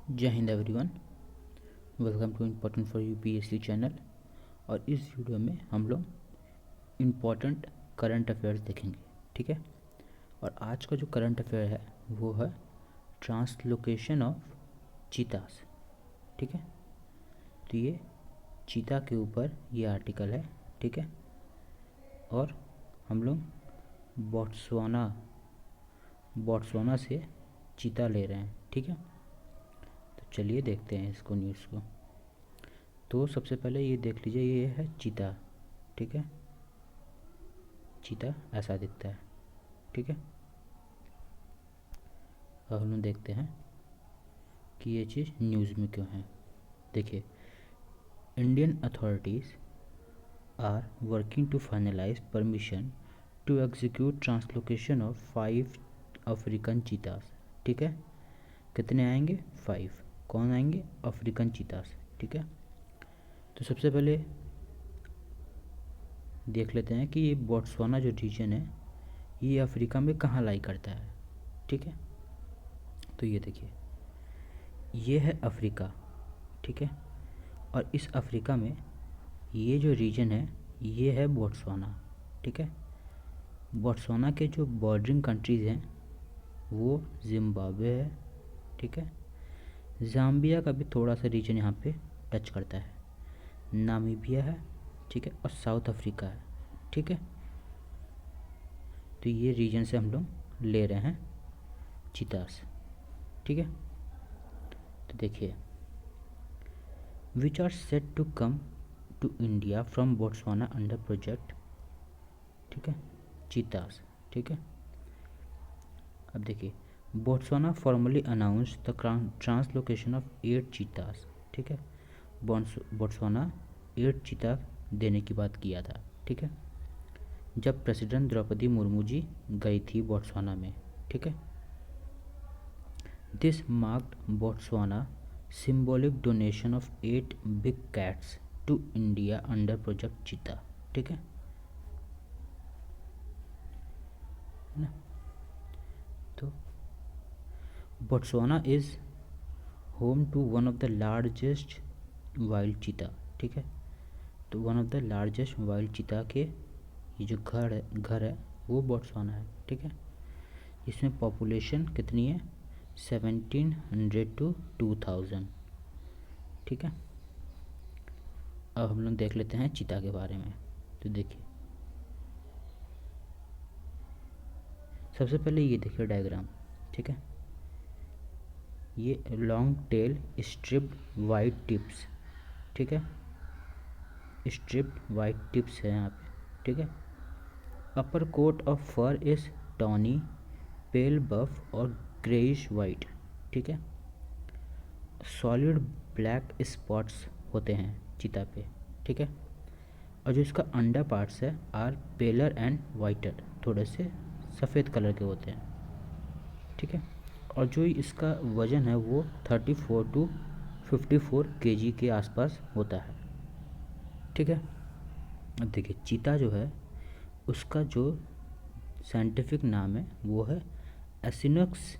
जय Hind everyone, welcome to important for UPSC channel. और इस वीडियो में हम लोग इम्पोर्टेंट करंट अफेयर्स देखेंगे, ठीक है। और आज का जो करंट अफेयर है वो है ट्रांसलोकेशन ऑफ चीतास, ठीक है। तो ये चीता के ऊपर ये आर्टिकल है, ठीक है। और हम लोग बोट्सवाना से चीता ले रहे हैं, ठीक है। तो चलिए देखते हैं इसको, न्यूज़ को। तो सबसे पहले ये देख लीजिए, ये है चीता, ठीक है। चीता ऐसा दिखता है, ठीक है। अब हम लोग देखते हैं कि ये चीज़ न्यूज़ में क्यों है। देखिए, Indian authorities are working to finalise permission to execute translocation of 5 African cheetahs, ठीक है। कितने आएंगे? 5। कौन आएंगे? अफ्रीकन चीतास, ठीक है। तो सबसे पहले देख लेते हैं कि ये बोट्सवाना जो रीजन है ये अफ्रीका में कहाँ लाई करता है, ठीक है। तो ये देखिए, ये है अफ्रीका, ठीक है। और इस अफ्रीका में ये जो रीजन है ये है बोट्सवाना, ठीक है। बोट्सवाना के जो बॉर्डरिंग कंट्रीज़ हैं वो जिम्बाब्वे है, ठीक है। ज़ाम्बिया का भी थोड़ा सा रीजन यहाँ पे टच करता है, नामीबिया है, ठीक है। और साउथ अफ्रीका है, ठीक है। तो ये रीजन से हम लोग ले रहे हैं चीतास, ठीक है। तो देखिए, which are set to come to India from Botswana under project, ठीक है, चीतास, ठीक है। अब देखिए, Botswana formally announce the translocation of 8 cheetahs, ठीक है। बोट्सवाना 8 चीता देने की बात किया था, ठीक है, जब प्रेसिडेंट द्रौपदी मुर्मू जी गई थी बोट्सवाना में, ठीक है। This marked Botswana symbolic donation of 8 big cats to India under project cheetah, ठीक है ना। तो Botswana is home to one of the largest wild cheetah, ठीक है। तो one of the largest wild cheetah के ये जो घर है वो बोट्सवाना है, ठीक है। इसमें पॉपुलेशन कितनी है? 1700 to 2000, ठीक है। अब हम लोग देख लेते हैं चीता के बारे में। तो देखिए, सबसे पहले ये देखिए डायग्राम, ठीक है। ये long tail striped white tips, ठीक है, स्ट्रिप्ड वाइट टिप्स है यहाँ पे, ठीक है। Upper coat of fur is tawny, pale buff और ग्रेइश वाइट, ठीक है। सॉलिड ब्लैक स्पॉट्स होते हैं चीता पे, ठीक है। और जो इसका अंडर पार्ट्स है आर पेलर एंड वाइटर, थोड़े से सफ़ेद कलर के होते हैं, ठीक है। और जो इसका वज़न है वो 34 to 54 kg के आसपास होता है, ठीक है। अब देखिए, चीता जो है उसका जो साइंटिफिक नाम है वो है एसिनोक्स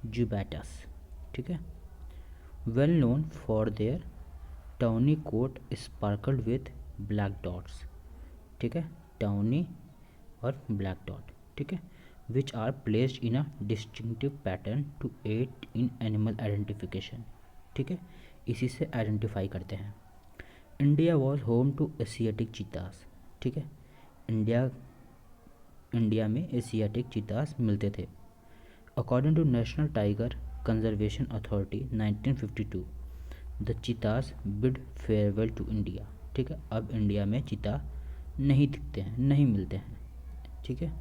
जुबैटस, ठीक है। Well known for their tawny coat sparkled with black dots, ठीक है, टाउनी और ब्लैक डॉट, ठीक है, which are placed in a distinctive pattern to aid in animal identification, ठीक है। इसी से आइडेंटिफाई करते हैं। India was home to Asiatic cheetahs, ठीक है। इंडिया में एशियाटिक चीतास मिलते थे। According to national tiger conservation authority 1952, the cheetahs bid farewell to India, ठीक है। अब इंडिया में चीता नहीं दिखते हैं, नहीं मिलते हैं, ठीक है,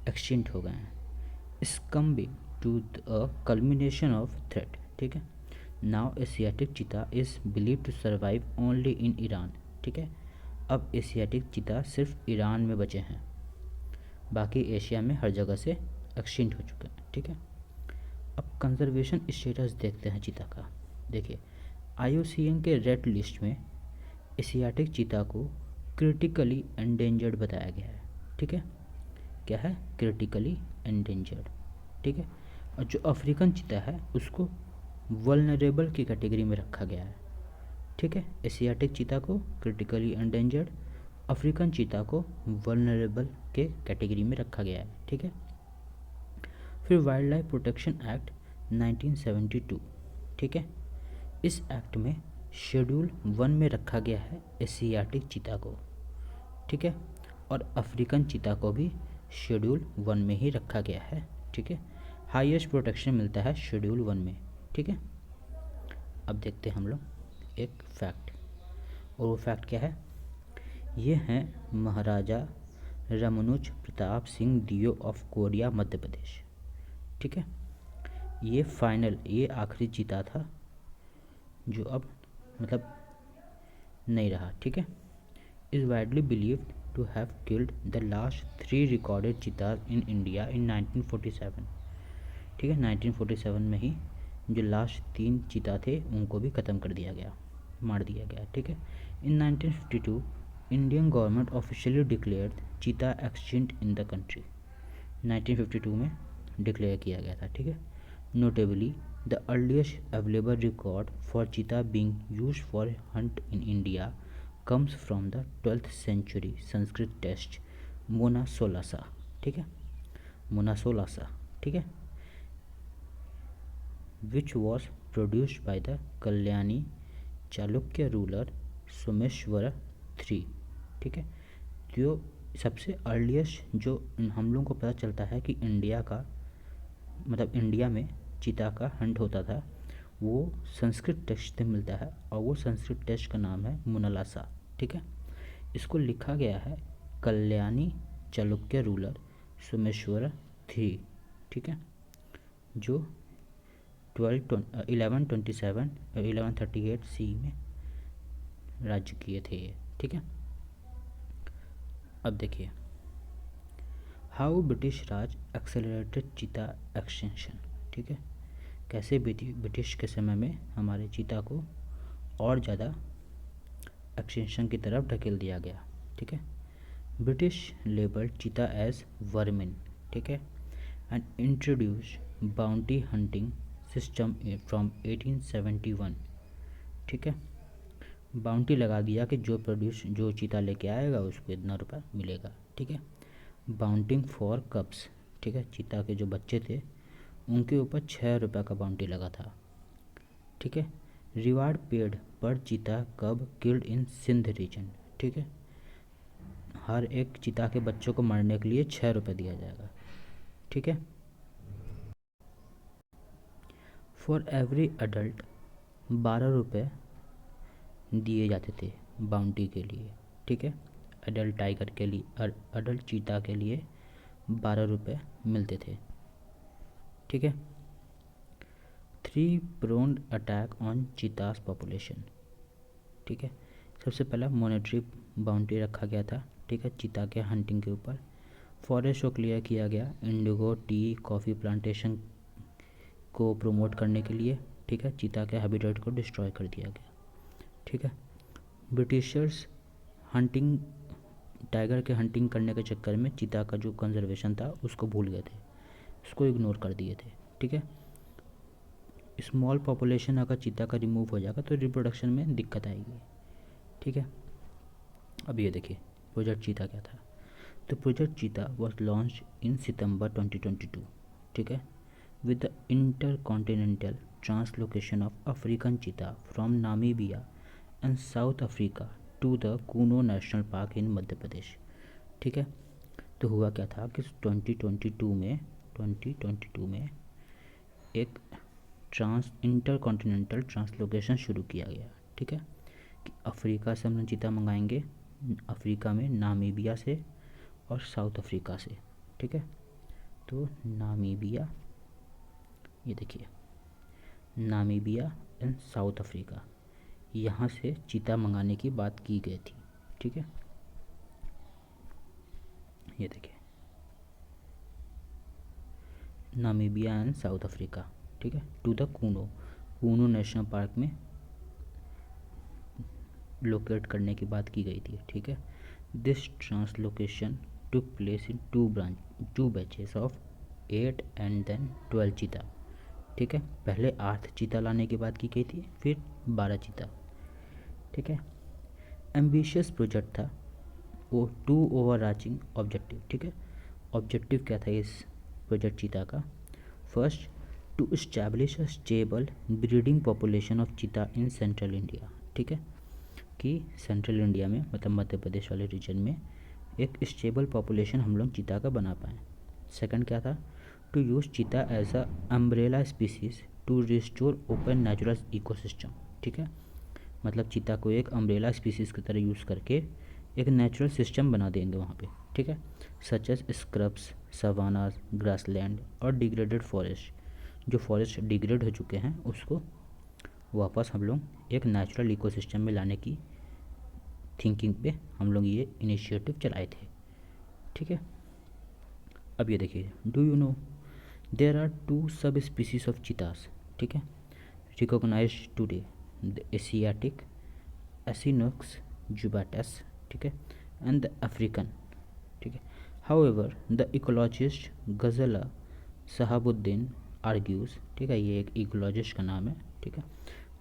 एक्सटिंक्ट हो गए हैं। Succumbing to a culmination of threat, ठीक है। Now Asiatic cheetah is believe to survive only in Iran, ठीक है। अब एशियाटिक चीता सिर्फ ईरान में बचे हैं, बाकी एशिया में हर जगह से एक्सटिंक्ट हो चुके हैं, ठीक है। अब कंजर्वेशन स्टेटस देखते हैं चीता का। देखिए, IUCN के रेड लिस्ट में एशियाटिक चीता को क्रिटिकली एंडेंजर्ड बताया गया है, ठीक है। क्या है? क्रिटिकली एंडेंजर्ड, ठीक है। और जो अफ्रीकन चीता है उसको वल्नरेबल की कैटेगरी में रखा गया है, ठीक है। एशियाटिक चीता को क्रिटिकली एंडेंजर्ड, अफ्रीकन चीता को वल्नरेबल के कैटेगरी में रखा गया है, ठीक है। फिर वाइल्ड लाइफ प्रोटेक्शन एक्ट 1972, ठीक है। इस एक्ट में शेड्यूल 1 में रखा गया है एशियाटिक चीता को, ठीक है, और अफ्रीकन चीता को भी शेड्यूल 1 में ही रखा गया है, ठीक है। हाईएस्ट प्रोटेक्शन मिलता है शेड्यूल 1 में, ठीक है। अब देखते हैं हम लोग एक फैक्ट, और वो फैक्ट क्या है, ये हैं महाराजा रमनुज प्रताप सिंह दियो ऑफ कोरिया मध्य प्रदेश, ठीक है। ये फाइनल, ये आखिरी चीता था जो अब मतलब नहीं रहा, ठीक है। Is widely believed to have killed the last 3 recorded cheetahs in India in 1947, ठीक है। 1947 में ही जो लास्ट 3 चीता थे उनको भी ख़त्म कर दिया गया, मार दिया गया, ठीक है। In 1952 Indian government officially declared cheetah extinct in the country, 1952 में डिक्लेयर किया गया था, ठीक है। Notably the earliest available record for cheetah being used for hunt in India comes from the 12th century Sanskrit text Manasollasa, ठीक है, Manasollasa, ठीक है, which was produced by the Kalyani Chalukya ruler Someshvara III, ठीक है। जो सबसे अर्लीस्ट जो हम लोगों को पता चलता है कि इंडिया का मतलब इंडिया में चीता का हंट होता था, वो संस्कृत टेक्स्ट से मिलता है, और वो संस्कृत टेक्स्ट का नाम है मोनालासा, ठीक है। इसको लिखा गया है कल्याणी चालुक्य रूलर सोमेश्वर III, ठीक है, जो 1127 और 1138 सी में राज्य किए थे ये, ठीक है। अब देखिए हाउ ब्रिटिश राज एक्सेलरेटेड चीता एक्सटेंशन, ठीक है, कैसे ब्रिटिश के समय में हमारे चीता को और ज़्यादा एक्सटेंशन की तरफ ढकेल दिया गया, ठीक है। ब्रिटिश लेबल चीता एज वर्मिन, ठीक है, and introduce bounty hunting system from 1871, ठीक है। बाउंटी लगा दिया कि जो चीता लेके आएगा उसको इतना रुपया मिलेगा, ठीक है। बाउंटिंग फॉर कब्स, ठीक है, चीता के जो बच्चे थे उनके ऊपर 6 रुपये का बाउंटी लगा था, ठीक है। रिवार्ड पेड पर चीता कब किल्ड इन सिंध रीजन, ठीक है, हर एक चीता के बच्चों को मारने के लिए 6 रुपये दिया जाएगा, ठीक है। फॉर एवरी अडल्ट 12 रुपये दिए जाते थे बाउंटी के लिए, ठीक है। अडल्ट टाइगर के लिए, अडल्ट चीता के लिए 12 रुपये मिलते थे, ठीक है। 3 प्रोन्ड अटैक ऑन चीतास पॉपुलेशन, ठीक है। सबसे पहला मॉनेटरी बाउंड्री रखा गया था, ठीक है, चीता के हंटिंग के ऊपर। फॉरेस्ट को क्लियर किया गया इंडिगो टी कॉफ़ी प्लांटेशन को प्रमोट करने के लिए, ठीक है। चीता के हैबिटेट को डिस्ट्रॉय कर दिया गया, ठीक है। ब्रिटिशर्स हंटिंग टाइगर के हंटिंग करने के चक्कर में चीता का जो कंजर्वेशन था उसको भूल गए थे, उसको इग्नोर कर दिए थे, ठीक है। स्मॉल पॉपुलेशन अगर चीता का रिमूव हो जाएगा तो रिप्रोडक्शन में दिक्कत आएगी, ठीक है। अब ये देखिए प्रोजेक्ट चीता क्या था। तो प्रोजेक्ट चीता वॉज लॉन्च इन सितंबर 2022, ठीक है, with the intercontinental translocation of African cheetah from Namibia and South Africa to the Kuno national park in Madhya Pradesh, ठीक है। तो हुआ क्या था कि 2022 में एक इंटरकॉन्टिनेंटल ट्रांसलोकेशन शुरू किया गया, ठीक है, कि अफ्रीका से हम चीता मंगाएंगे, अफ्रीका में नामीबिया से और साउथ अफ्रीका से, ठीक है। तो नामीबिया, ये देखिए नामीबिया एंड साउथ अफ्रीका, यहाँ से चीता मंगाने की बात की गई थी, ठीक है। ये देखिए नामीबिया एंड साउथ अफ्रीका, ठीक है, to the Kuno national park में लोकेट करने की बात की गई थी, ठीक है। This translocation took place in two batches of 8 and then 12 cheetah, ठीक है, पहले 8 चीता लाने की बात की गई थी, फिर 12 चीता। ठीक है, एम्बिशियस प्रोजेक्ट था वो, 2 ओवरआर्चिंग ऑब्जेक्टिव। ठीक है, ऑब्जेक्टिव क्या था इस प्रोजेक्ट चीता का? First, to establish a stable breeding population of cheetah in central India. ठीक है, कि सेंट्रल इंडिया में मतलब मध्य प्रदेश वाले रीजन में एक स्टेबल पॉपुलेशन हम लोग चीता का बना पाएँ। सेकंड क्या था? To use cheetah as a umbrella species to restore open natural ecosystem. ठीक है, मतलब चीता को एक अम्ब्रेला स्पीसीज़ की तरह यूज़ करके एक नेचुरल सिस्टम बना देंगे वहाँ पे। ठीक है, such as scrubs, savannas, grassland और डिग्रेडेड फॉरेस्ट। जो फॉरेस्ट डिग्रेड हो चुके हैं उसको वापस हम लोग एक नेचुरल इकोसिस्टम में लाने की थिंकिंग पे हम लोग ये इनिशिएटिव चलाए थे। ठीक है, अब ये देखिए, do you know there are 2 sub species of cheetahs. ठीक है, recognised today, the Asiatic Acinonyx jubatus, ठीक है, एंड द अफ्रीकन। ठीक है, हाउएवर द इकोलॉजिस्ट गजला शहाबुद्दीन आर्ग्यूज, ठीक है, ये एक इकोलॉजिस्ट का नाम है। ठीक है,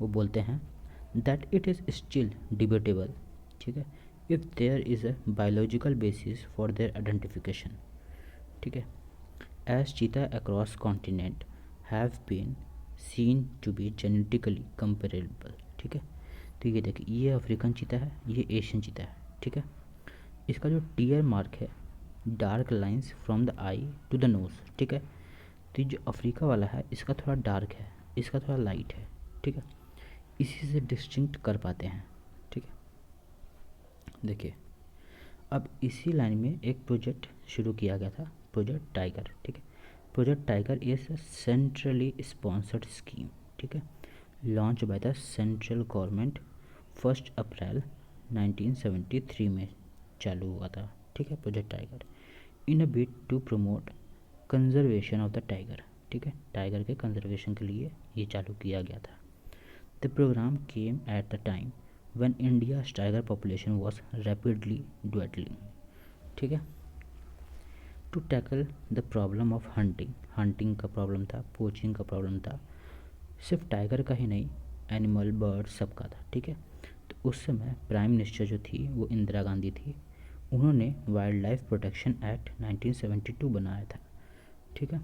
वो बोलते हैं that it is still debatable, ठीक है, if there is a biological basis for their identification. ठीक है, as cheetah across continent have been seen to be genetically comparable. ठीक है, तो ये देखिए, ये अफ्रीकन चीता है, ये एशियन चीता है। ठीक है, इसका जो टीयर मार्क है, dark lines from the eye to the nose. ठीक है, तो ये जो अफ्रीका वाला है इसका थोड़ा डार्क है, इसका थोड़ा लाइट है। ठीक है, इसी से डिस्टिंक्ट कर पाते हैं। ठीक है, देखिए, अब इसी लाइन में एक प्रोजेक्ट शुरू किया गया था, प्रोजेक्ट टाइगर। ठीक है, project tiger is a centrally sponsored scheme. ठीक है, launch by the central government 1 April 1973 में चालू हुआ था। ठीक है, project tiger in a bid to promote conservation of the tiger. ठीक है, टाइगर के कंजर्वेशन के लिए ये चालू किया गया था। The programme came at the time when India's tiger population was rapidly dwindling। ठीक है, to tackle the problem of hunting का प्रॉब्लम था, पोचिंग का प्रॉब्लम था, सिर्फ टाइगर का ही नहीं, एनिमल बर्ड सबका था। ठीक है, तो उस समय प्राइम मिनिस्टर जो थी वो इंदिरा गांधी थी, उन्होंने वाइल्ड लाइफ प्रोटेक्शन एक्ट 1972 बनाया था। ठीक है,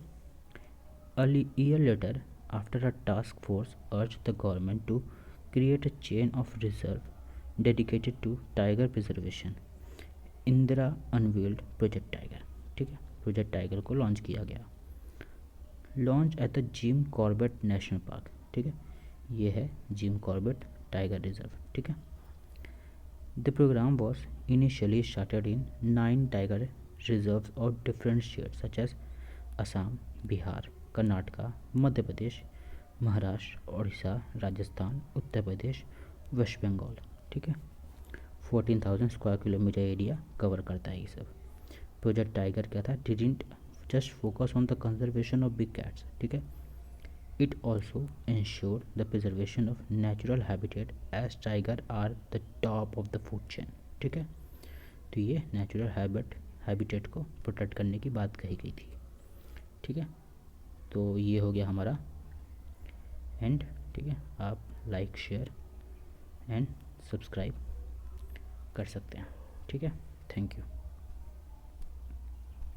a year later, after a task force urged the government to create a chain of reserve dedicated to tiger preservation, Indira unveiled project tiger. ठीक है, प्रोजेक्ट टाइगर को लॉन्च किया गया, launch at the Jim Corbett national park. ठीक है, ये है Jim Corbett tiger reserve. ठीक है, the programme was initially started in 9 tiger reserves और different states such as Assam, Bihar, Karnataka, Madhya Pradesh, Maharashtra, Orissa, Rajasthan, Uttar Pradesh, West Bengal. ठीक है, 14,000 स्क्वायर किलोमीटर एरिया कवर करता है ये सब। प्रोजेक्ट टाइगर क्या था? Didn't just focus on the conservation of big cats. ठीक है, it also ensure the preservation of natural habitat as tiger are the top of the food chain. ठीक है, तो ये नेचुरल हैबिटेट को प्रोटेक्ट करने की बात कही गई थी। ठीक है, तो ये हो गया हमारा एंड। ठीक है, आप लाइक, शेयर एंड सब्सक्राइब कर सकते हैं। ठीक है, थैंक यू।